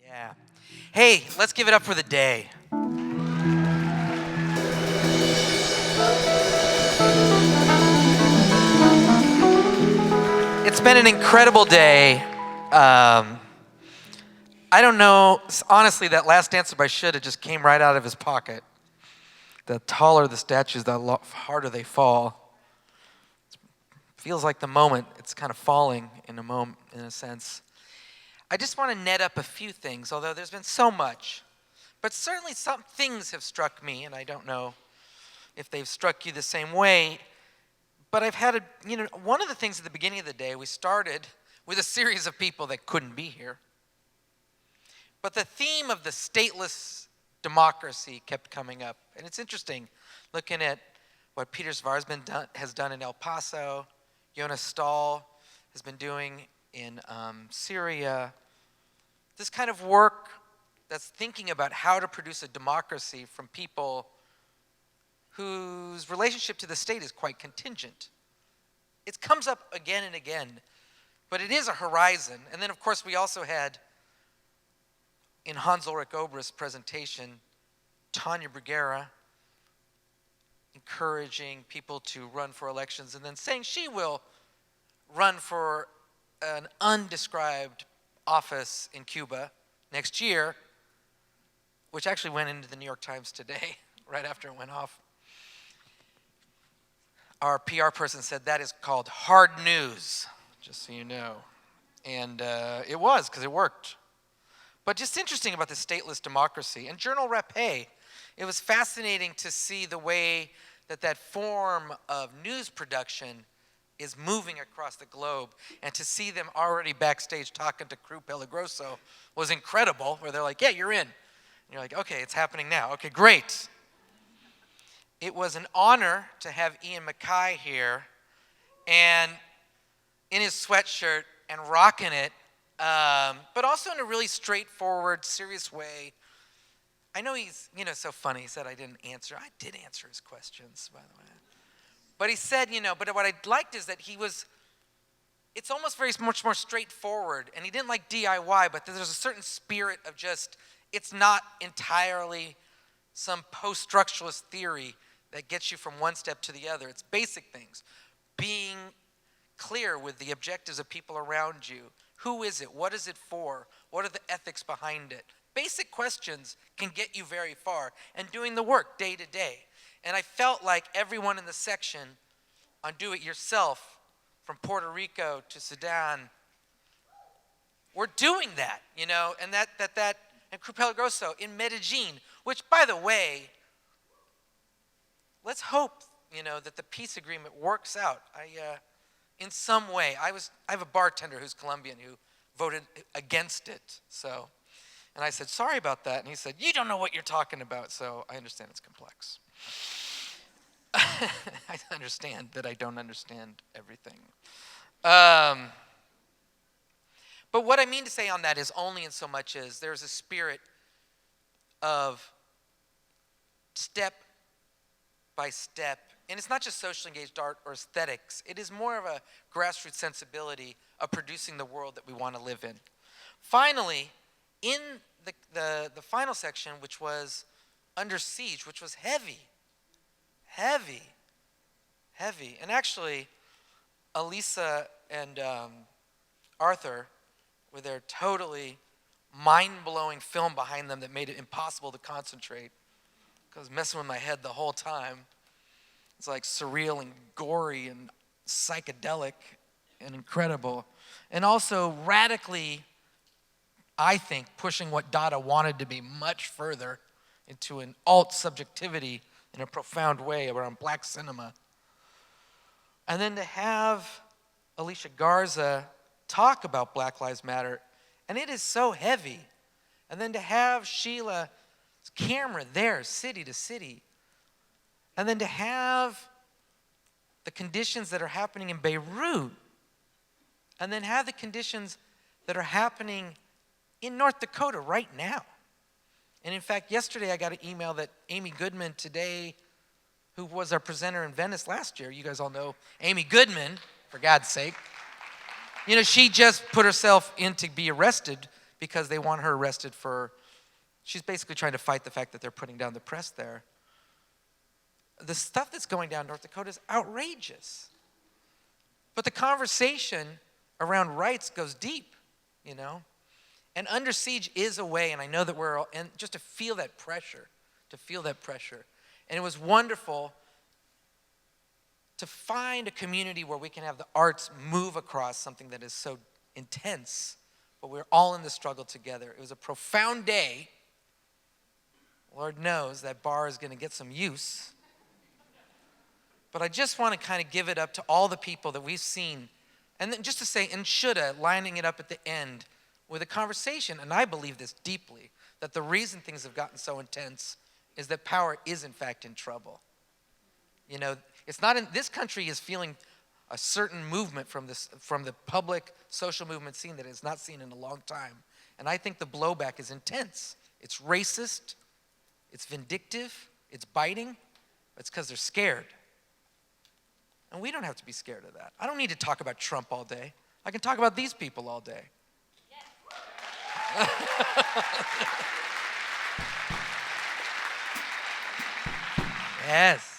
Yeah. Hey, let's give it up for the day. It's been an incredible day. I don't know, honestly, that last answer by should have just came right out of his pocket. The taller the statues, the harder they fall. Feels like the moment it's kind of falling in a sense. I just want to net up a few things, although there's been so much. But certainly some things have struck me, and I don't know if they've struck you the same way. But I've had one of the things at the beginning of the day, we started with a series of people that couldn't be here. But the theme of the stateless democracy kept coming up. And it's interesting looking at what Peter Svar's has done in El Paso, Jonas Stahl has been doing in Syria. This kind of work that's thinking about how to produce a democracy from people whose relationship to the state is quite contingent. It comes up again and again, but it is a horizon. And then, of course, we also had, in Hans Ulrich Obrist's presentation, Tanya Bruguera encouraging people to run for elections and then saying she will run for an undescribed office in Cuba next year, which actually went into the New York Times today, right after it went off. Our PR person said that is called hard news, just so you know. And it was, because it worked. But just interesting about the stateless democracy. And Journal Rapé, it was fascinating to see the way that form of news production is moving across the globe. And to see them already backstage talking to Crew Peligroso was incredible, where they're like, yeah, you're in. And you're like, okay, it's happening now. Okay, great. It was an honor to have Ian MacKay here, and in his sweatshirt and rocking it, but also in a really straightforward, serious way. I know he's, so funny. He said I didn't answer. I did answer his questions, by the way. But he said, but what I liked is that it's almost very much more straightforward, and he didn't like DIY, but there's a certain spirit of just, it's not entirely some post-structuralist theory that gets you from one step to the other. It's basic things. Being clear with the objectives of people around you. Who is it? What is it for? What are the ethics behind it? Basic questions can get you very far, and doing the work day to day. And I felt like everyone in the section on Do It Yourself, from Puerto Rico to Sudan, we're doing that, and and Crew Peligroso in Medellin, which, by the way, let's hope, that the peace agreement works out. In some way, I have a bartender who's Colombian who voted against it. And I said, sorry about that. And he said, you don't know what you're talking about. So I understand it's complex. I understand that I don't understand everything. But what I mean to say on that is only in so much as there's a spirit of step by step, and it's not just socially engaged art or aesthetics. It is more of a grassroots sensibility of producing the world that we want to live in. Finally, in the final section, which was Under Siege, which was heavy. And actually, Elisa and Arthur, with their totally mind-blowing film behind them that made it impossible to concentrate, because messing with my head the whole time. It's like surreal and gory and psychedelic and incredible. And also radically, I think, pushing what Dada wanted to be much further into an alt subjectivity in a profound way around black cinema. And then to have Alicia Garza talk about Black Lives Matter, and it is so heavy. And then to have Sheila's camera there, city to city. And then to have the conditions that are happening in Beirut. And then have the conditions that are happening in North Dakota right now. And in fact, yesterday I got an email that Amy Goodman today, who was our presenter in Venice last year, you guys all know Amy Goodman, for God's sake. She just put herself in to be arrested because they want her arrested for, she's basically trying to fight the fact that they're putting down the press there. The stuff that's going down in North Dakota is outrageous. But the conversation around rights goes deep, you know? And Under Siege is a way, and I know that we're all, and just to feel that pressure. And it was wonderful to find a community where we can have the arts move across something that is so intense, but we're all in the struggle together. It was a profound day. Lord knows that bar is going to get some use. But I just want to kind of give it up to all the people that we've seen. And then just to say, and shoulda, lining it up at the end with a conversation, and I believe this deeply, that the reason things have gotten so intense is that power is in fact in trouble. You know, it's not in, this country is feeling a certain movement from the public social movement scene that it's not seen in a long time. And I think the blowback is intense. It's racist, it's vindictive, it's biting. It's because they're scared. And we don't have to be scared of that. I don't need to talk about Trump all day. I can talk about these people all day. Yes.